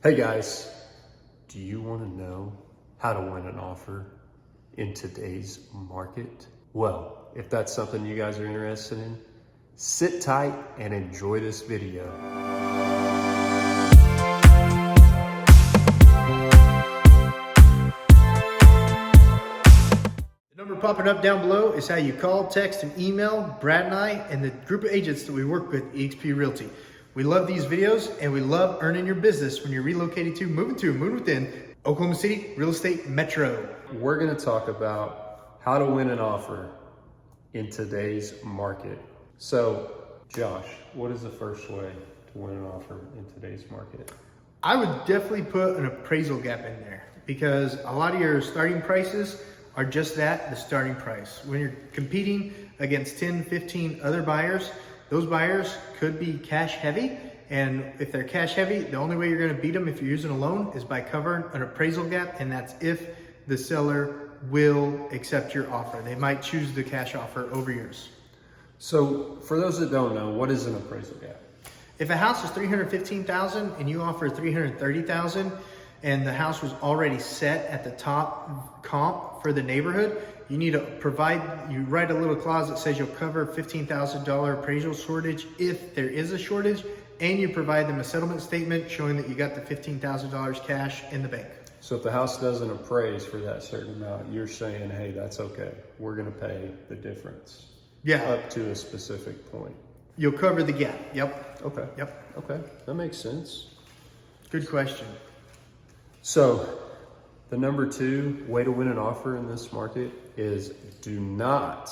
Hey guys, do you want to know how to win an offer in today's market? Well, if that's something you guys are interested in, sit tight and enjoy this video. The number popping up down below is how you call, text, and email Brad and I and the group of agents that we work with, eXp Realty. We love these videos and we love earning your business when you're relocating to, moving within Oklahoma City real estate metro. We're going to talk about how to win an offer in today's market. So, Josh, what is the first way to win an offer in today's market? I would definitely put an appraisal gap in there because a lot of your starting prices are just that, the starting price. When you're competing against 10, 15 other buyers, those buyers could be cash heavy. And if they're cash heavy, the only way you're gonna beat them if you're using a loan is by covering an appraisal gap. And that's if the seller will accept your offer. They might choose the cash offer over yours. So for those that don't know, what is an appraisal gap? If a house is $315,000 and you offer $330,000 and the house was already set at the top comp for the neighborhood, you need to you write a little clause that says you'll cover $15,000 appraisal shortage if there is a shortage, and you provide them a settlement statement showing that you got the $15,000 cash in the bank. So if the house doesn't appraise for that certain amount, you're saying, hey, that's okay. We're gonna pay the difference. Yeah. Up to a specific point. You'll cover the gap. Yep. Okay. Yep. Okay, that makes sense. Good question. So the number 2 way to win an offer in this market is do not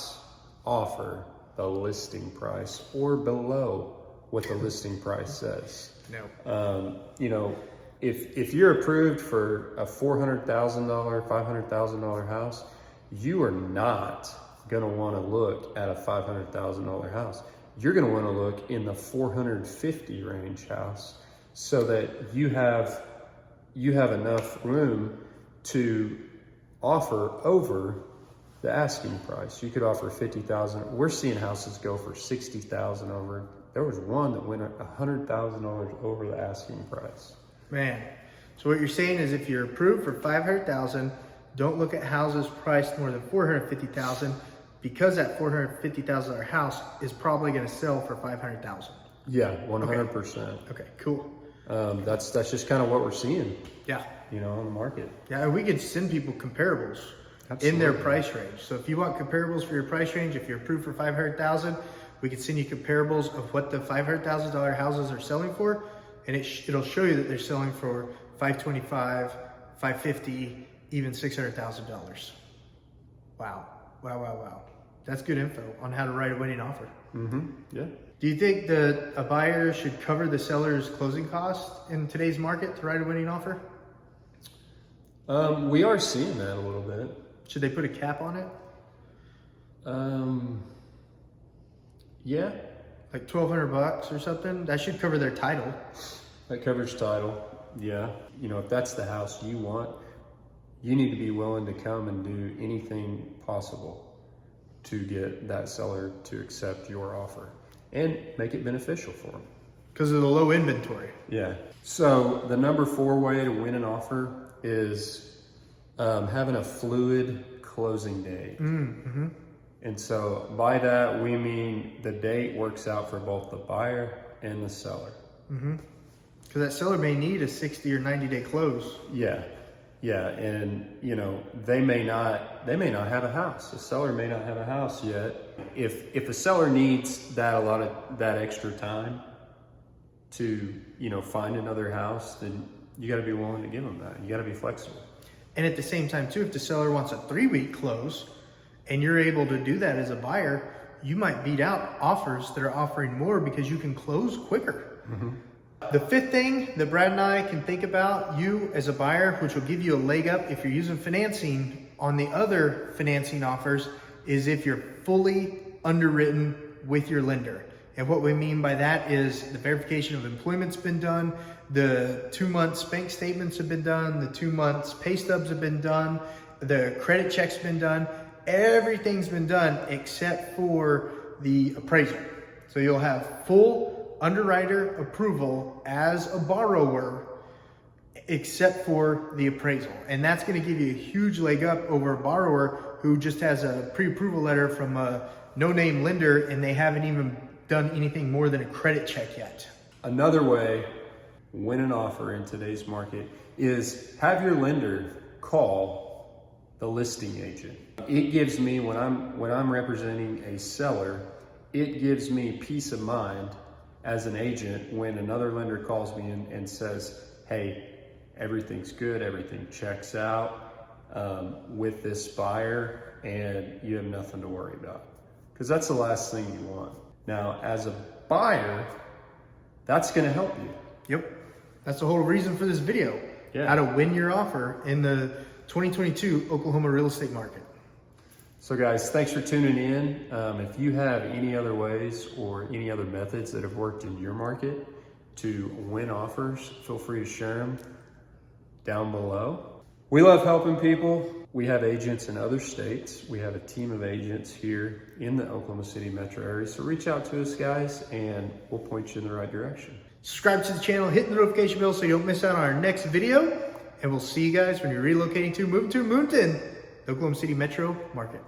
offer the listing price or below what the listing price says. No. If you're approved for a $400,000, $500,000 house, you are not gonna wanna look at a $500,000 house. You're gonna wanna look in the 450 range house so that you have enough room to offer over the asking price. You could offer $50,000. We're seeing houses go for $60,000 over. There was one that went $100,000 over the asking price. Man, so what you're saying is if you're approved for $500,000, don't look at houses priced more than $450,000 because that $450,000 house is probably going to sell for $500,000. Yeah, 100%. Okay, cool. That's just kind of what we're seeing. Yeah. On the market. Yeah, and we could send people comparables. Absolutely. In their price range. So if you want comparables for your price range, if you're approved for $500,000, we can send you comparables of what the $500,000 houses are selling for, and it'll show you that they're selling for $525,000, $550,000, even $600,000. Wow. That's good info on how to write a winning offer. Mm-hmm. Yeah. Do you think that a buyer should cover the seller's closing costs in today's market to write a winning offer? We are seeing that a little bit. Should they put a cap on it? Yeah. Like $1,200 or something? That should cover their title. That covers title. Yeah. If that's the house you want, you need to be willing to come and do anything possible to get that seller to accept your offer and make it beneficial for them. Because of the low inventory. Yeah. So the number 4 way to win an offer is having a fluid closing date. Mm-hmm. And so by that, we mean the date works out for both the buyer and the seller. Mm-hmm. Because that seller may need a 60 or 90-day close. Yeah. And they may not have a house. The seller may not have a house yet. If a seller needs that extra time to, find another house, then you got to be willing to give them that. You got to be flexible. And at the same time too, if the seller wants a 3-week close and you're able to do that as a buyer, you might beat out offers that are offering more because you can close quicker. Mm-hmm. The 5th thing that Brad and I can think about, you as a buyer, which will give you a leg up if you're using financing on the other financing offers, is if you're fully underwritten with your lender. And what we mean by that is the verification of employment's been done, the 2 months bank statements have been done, the 2 months pay stubs have been done, the credit checks been done, everything's been done except for the appraisal. So you'll have full underwriter approval as a borrower except for the appraisal. And that's going to give you a huge leg up over a borrower who just has a pre-approval letter from a no-name lender and they haven't even done anything more than a credit check yet. Another way to win an offer in today's market is have your lender call the listing agent. It gives me, when I'm representing a seller, it gives me peace of mind as an agent when another lender calls me and says, hey, everything's good, everything checks out with this buyer, and you have nothing to worry about. Because that's the last thing you want. Now, as a buyer, that's gonna help you. Yep, that's the whole reason for this video. Yeah. How to win your offer in the 2022 Oklahoma real estate market. So guys, thanks for tuning in. If you have any other ways or any other methods that have worked in your market to win offers, feel free to share them down below. We love helping people. We have agents in other states. We have a team of agents here in the Oklahoma City metro area. So reach out to us, guys, and we'll point you in the right direction. Subscribe to the channel, hit the notification bell so you don't miss out on our next video. And we'll see you guys when you're relocating to, moving to Moonton, the Oklahoma City metro market.